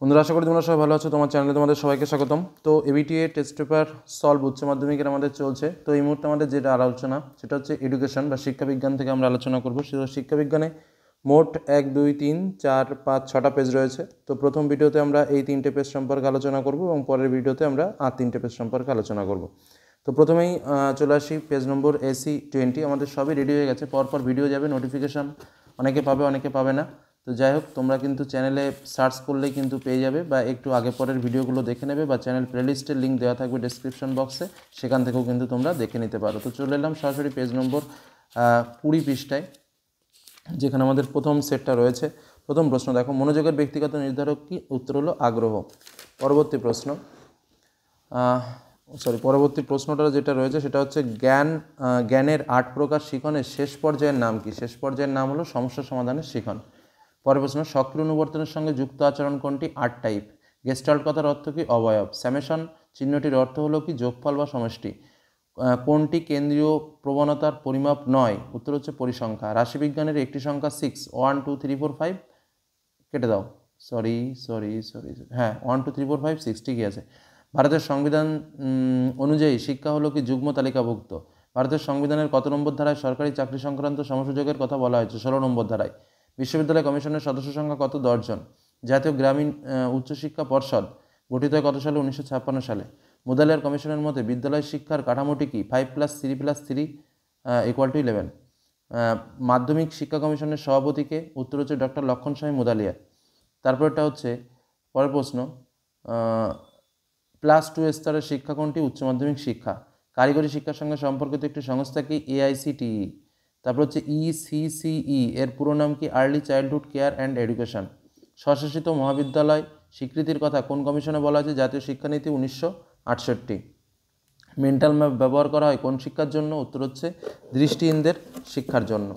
বন্ধুরা, আশা করি তোমরা সবাই ভালো আছো। তোমার চ্যানেলে তোমাদের সবাইকে স্বাগতম। তো এবিটিএ টেস্ট পেপার সলভ উচ্চ মাধ্যমিকের আমাদের চলছে। তো এই মুহূর্তে আমাদের যেটা আলোচনা সেটা হচ্ছে এডুকেশন বা শিক্ষাবিজ্ঞান থেকে আমরা আলোচনা করবো। সেটা শিক্ষাবিজ্ঞানে মোট 1, 2, 3, 4, 5, 6টা পেজ রয়েছে। তো প্রথম ভিডিওতে আমরা এই 3টে পেজ সম্পর্কে আলোচনা করব এবং পরের ভিডিওতে আমরা আর 3টে পেজ সম্পর্কে আলোচনা করব। তো প্রথমেই চলে আসি পেজ নম্বর AC20। আমাদের সবই রেডি হয়ে গেছে, পরপর ভিডিও যাবে, নোটিফিকেশান অনেকে পাবে অনেকে পাবে না। তো যাই হোক, তোমরা কিন্তু চ্যানেলে সার্চ করলেই কিন্তু পেয়ে যাবে, বা একটু আগে পরের ভিডিওগুলো দেখে নেবে, বা চ্যানেল প্লেলিস্টের লিঙ্ক দেওয়া থাকবে ডেসক্রিপশন বক্সে, সেখান থেকেও কিন্তু তোমরা দেখে নিতে পারো। তো চলে এলাম সরাসরি পেজ নম্বর 20 পৃষ্ঠায়, যেখানে আমাদের প্রথম সেটটা রয়েছে। প্রথম প্রশ্ন দেখো, মনোযোগের ব্যক্তিগত নির্ধারক কি? উত্তর হলো আগ্রহ। পরবর্তী প্রশ্নটা যেটা রয়েছে সেটা হচ্ছে জ্ঞানের 8 প্রকার শিখনের শেষ পর্যায়ের নাম কি? শেষ পর্যায়ের নাম হলো সমস্যা সমাধানের শিখন। পরের প্রশ্ন, সক্রিয় অনুবর্তনের সঙ্গে যুক্ত আচরণ কোনটি? 8 টাইপ। গেস্টাল্ট কথার অর্থ কি? অবয়ব। স্যামেশন চিহ্নটির অর্থ হলো কি? যোগফল বা সমষ্টি। কোনটি কেন্দ্রীয় প্রবণতার পরিমাপ নয়? উত্তর হচ্ছে পরিসংখ্যা। রাশিবিজ্ঞানের একটি সংখ্যা 6, 1, 2, 3, 4, 5 কেটে দাও, সরি, 1, 2, 3, 4, 5, 6 ঠিকই আছে। ভারতের সংবিধান অনুযায়ী শিক্ষা হলো কি? যুগ্ম তালিকাভুক্ত। ভারতের সংবিধানের কত নম্বর ধারায় সরকারি চাকরি সংক্রান্ত সমসুযোগের কথা বলা হয়েছে? 16 নম্বর ধারায়। বিশ্ববিদ্যালয় কমিশনের সদস্য সংখ্যা কত? 10 জন। জাতীয় গ্রামীণ উচ্চশিক্ষা পর্ষদ গঠিত হয় কত সালে? 1956 সালে। মুদালিয়ার কমিশনের মতে বিদ্যালয় শিক্ষার কাঠামোটি কি? 5+3+3 = 11। মাধ্যমিক শিক্ষা কমিশনের সভাপতিকে? উত্তর হচ্ছে ডক্টর লক্ষণ স্বামী মুদালিয়ার। তারপরটা হচ্ছে পরের প্রশ্ন, +2 স্তরের শিক্ষা কোনটি? উচ্চ মাধ্যমিক শিক্ষা। কারিগরি শিক্ষার সঙ্গে সম্পর্কিত একটি সংস্থা কি? AICTE। তারপর হচ্ছে ECCE এর পুরো নাম কি? Early childhood care and education. স্বশাসিত মহাবিদ্যালয় স্বীকৃতির কথা কোন কমিশনে বলা হয়েছে? জাতীয় শিক্ষানীতি 1968। মেন্টাল ম্যাপ ব্যবহার করা হয় কোন শিক্ষার জন্য? উত্তর হচ্ছে দৃষ্টিহীনদের শিক্ষার জন্য।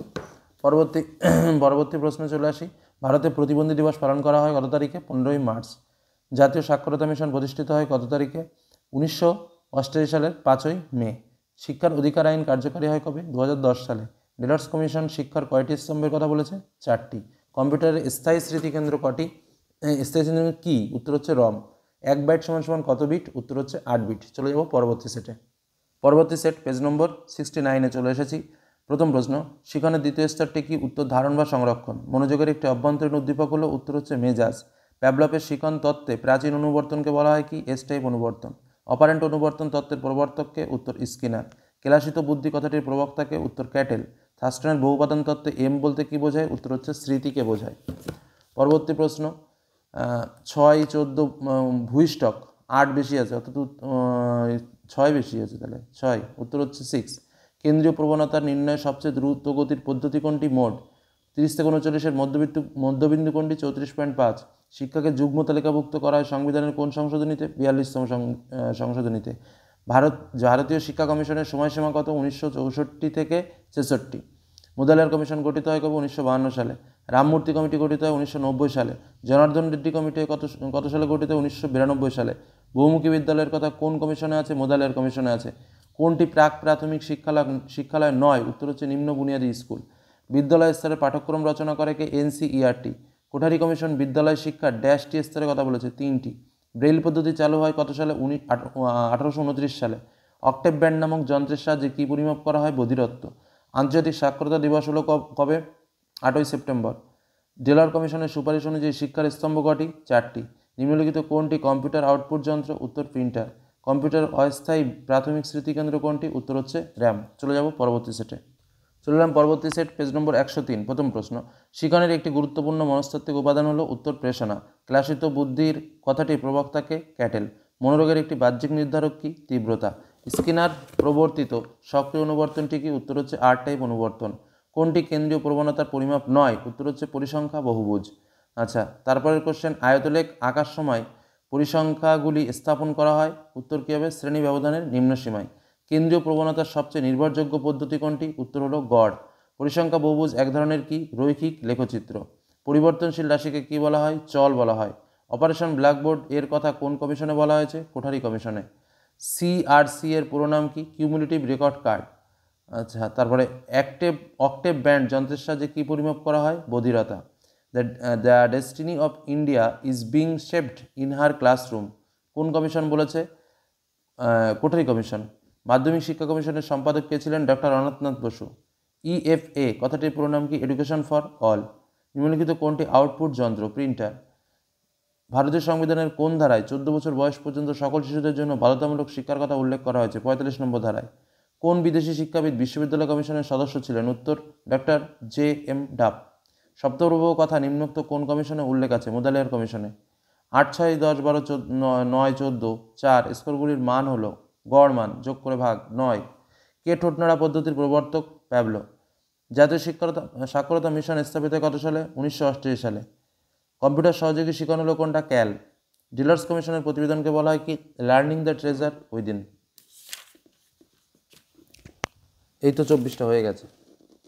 পরবর্তী প্রশ্নে চলে আসি। ভারতে প্রতিবন্ধী দিবস পালন করা হয় কত তারিখে? 15ই মার্চ। জাতীয় সাক্ষরতা মিশন প্রতিষ্ঠিত হয় কত তারিখে? 1988 সালের 5ই মে। শিক্ষার অধিকার আইন কার্যকারী হয় কবে? 2010 সালে। ডেলটস কমিশন শিক্ষার কয়টি স্তম্ভের কথা বলেছে? 4টি। কম্পিউটারের স্থায়ী স্মৃতিকেন্দ্র কটি? স্থায়ী স্মৃতিকেন্দ্র কি? উত্তর হচ্ছে রম। 1 বাইট সমান কত বিট? উত্তর হচ্ছে 8 বিট। চলে যাব পরবর্তী সেটে। পরবর্তী সেট পেজ নম্বর 69-এ চলে এসেছি। প্রথম প্রশ্ন, শিখনের দ্বিতীয় স্তরটি কি? উত্তর ধারণ বা সংরক্ষণ। মনোযোগের একটি অভ্যন্তরীণ উদ্দীপক হলো? উত্তর হচ্ছে মেজাজ। প্যাভলভের শিখন তত্ত্বে প্রাচীন অনুবর্তনকে বলা হয় কি? এস টাইপ অনুবর্তন। অপারেন্ট অনুবর্তন তত্ত্বের প্রবর্তককে? উত্তর স্কিনার। কেলাসিত বুদ্ধি কথাটির প্রবক্তাকে? উত্তর ক্যাটেল। থার্স্টনের বহুপাদান তত্ত্বে এম বলতে কি বোঝায়? উত্তর হচ্ছে স্মৃতিকে বোঝায়। পরবর্তী প্রশ্ন, 6, 14 ভূইষ্ঠক 8 বেশি আছে, অর্থাৎ 6 বেশি আছে, তাহলে 6, উত্তর হচ্ছে 6। কেন্দ্রীয় প্রবণতার নির্ণয়ের সবচেয়ে দ্রুত গতির পদ্ধতি কোনটি? মোড। 30 থেকে 39-এর মধ্যবিন্দু কোনটি? 34.5। শিক্ষাকে যুগ্ম তালিকাভুক্ত করা হয় সংবিধানের কোন সংশোধনীতে? 42তম সংশোধনীতে। ভারতীয় শিক্ষা কমিশনের সময়সীমা কত? 1964 থেকে 66। মুদালিয়ার কমিশন গঠিত হয় কবে? 1952 সালে। রামমূর্তি কমিটি গঠিত হয় 1990 সালে। জনার্দন রেড্ডি কমিটি কত সালে গঠিত? 1992 সালে। বহুমুখী বিদ্যালয়ের কথা কোন কমিশনে আছে? মুদালিয়ার কমিশনে আছে। কোনটি প্রাক প্রাথমিক শিক্ষালয় নয়? উত্তর হচ্ছে নিম্ন বুনিয়াদী স্কুল। বিদ্যালয় স্তরে পাঠ্যক্রম রচনা করে কে? NCERT। কোঠারি কমিশন বিদ্যালয় শিক্ষার ড্যাশটি স্তরে কথা বলেছে? 3টি। ব্রেইল পদ্ধতি চালু হয় কত সালে? 1829 সালে। অক্টেভ ব্যান্ড নামক যন্ত্রের সাহায্যে কী পরিমাপ করা হয়? বধিরত্ব। আন্তর্জাতিক সাক্ষরতা দিবস হলো কবে? 8ই সেপ্টেম্বর। ডেলর কমিশনের সুপারিশ অনুযায়ী শিক্ষার স্তম্ভ কটি? 4টি। নিম্নলিখিত কোনটি কম্পিউটার আউটপুট যন্ত্র? উত্তর প্রিন্টার। কম্পিউটার অস্থায়ী প্রাথমিক স্মৃতিকেন্দ্র কোনটি? উত্তর হচ্ছে র্যাম। চলে যাব পরবর্তী সেটে। চলে এলাম পরবর্তী সেট পেজ নম্বর 103। প্রথম প্রশ্ন, শিখনের একটি গুরুত্বপূর্ণ মনস্তাত্ত্বিক উপাদান হলো? উত্তর প্রেষণা। ক্লাসিত বুদ্ধির কথাটি প্রবক্তাকে? ক্যাটেল। মনোরোগের একটি বাহ্যিক নির্ধারক কি? তীব্রতা। স্কিনার প্রবর্তিত সক্রিয় অনুবর্তনটি কি? উত্তর হচ্ছে আর টাইপ অনুবর্তন। কোনটি কেন্দ্রীয় প্রবণতার পরিমাপ নয়? উত্তর হচ্ছে পরিসংখ্যা বহুভুজ। আচ্ছা, তারপরের কোশ্চেন, আয়তলেখ আঁকার সময় পরিসংখ্যাগুলি স্থাপন করা হয়? উত্তর কী হবে? শ্রেণী ব্যবধানের নিম্নসীমায়। কেন্দ্রীয় প্রবণতার সবচেয়ে নির্ভরযোগ্য পদ্ধতি কোনটি? উত্তর হলো গড়। পরিসংখ্যা বহুভুজ এক ধরনের কি? রৈখিক লেখচিত্র। পরিবর্তনশীল রাশিকে কি বলা হয়? চল বলা হয়। অপারেশন ব্ল্যাকবোর্ড এর কথা কোন কমিশনে বলা হয়েছে? কোঠারি কমিশনে। CRC এর পুরো নাম কি? Cumulative record card. আচ্ছা, তারপরে অক্টেভ ব্যান্ড যন্ত্রের সাহায্যে কী পরিমাপ করা হয়? বধিরতা। The destiny of India is being shaped in her classroom. কোন কমিশন বলেছে? কোঠারি কমিশন। মাধ্যমিক শিক্ষা কমিশনের সম্পাদক কে ছিলেন? ডক্টর অনাথনাথ বসু। EFA কথাটির পুরো নাম কি? Education for all. নিম্নলিখিত কোনটি আউটপুট যন্ত্র? প্রিন্টার। ভারতীয় সংবিধানের কোন ধারায় 14 বছর বয়স পর্যন্ত সকল শিশুদের জন্য বাধ্যতামূলক শিক্ষার কথা উল্লেখ করা হয়েছে? 45 নম্বর ধারায়। কোন বিদেশি শিক্ষাবিদ বিশ্ববিদ্যালয় কমিশনের সদস্য ছিলেন? উত্তর ডক্টর JM ডাফ। সপ্তপ্রভু কথা নিম্নোক্ত কোন কমিশনে উল্লেখ আছে? মুদালিয়ার কমিশনে। 8, 6, 10, 12, 9, 14, 4 স্কোরগুলির মান হলো গড় মান যোগ করে ভাগ 9। কে ঠোঁটনাড়া পদ্ধতির প্রবর্তক? প্যাবলো। জাতীয় সাক্ষরতা মিশন স্থাপিত কত সালে? 1988 সালে। কম্পিউটার সহযোগী শিখন হলো কোনটা? ক্যাল। ডিলার্স কমিশনের প্রতিবেদনকে বলা হয় কি? Learning the treasure within. এই তো 24টা হয়ে গেছে।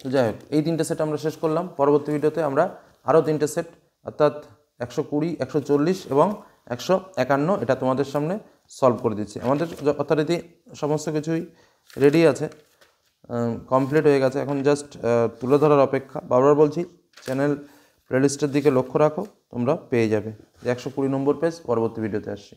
তো যাই হোক, এই 3টে সেট আমরা শেষ করলাম। পরবর্তী ভিডিওতে আমরা আরও 3টে সেট অর্থাৎ 120, 140 এবং 151 এটা তোমাদের সামনে সলভ করে দিচ্ছি। আমাদের যথারীতি সমস্ত কিছুই রেডি আছে, কমপ্লিট হয়ে গেছে। এখন জাস্ট তুলে ধরার অপেক্ষা। বারবার বলছি, চ্যানেল প্লেলিস্টের দিকে লক্ষ্য রাখো, তোমরা পেয়ে যাবে। 120 নম্বর পেজ পরবর্তী ভিডিওতে আসছি।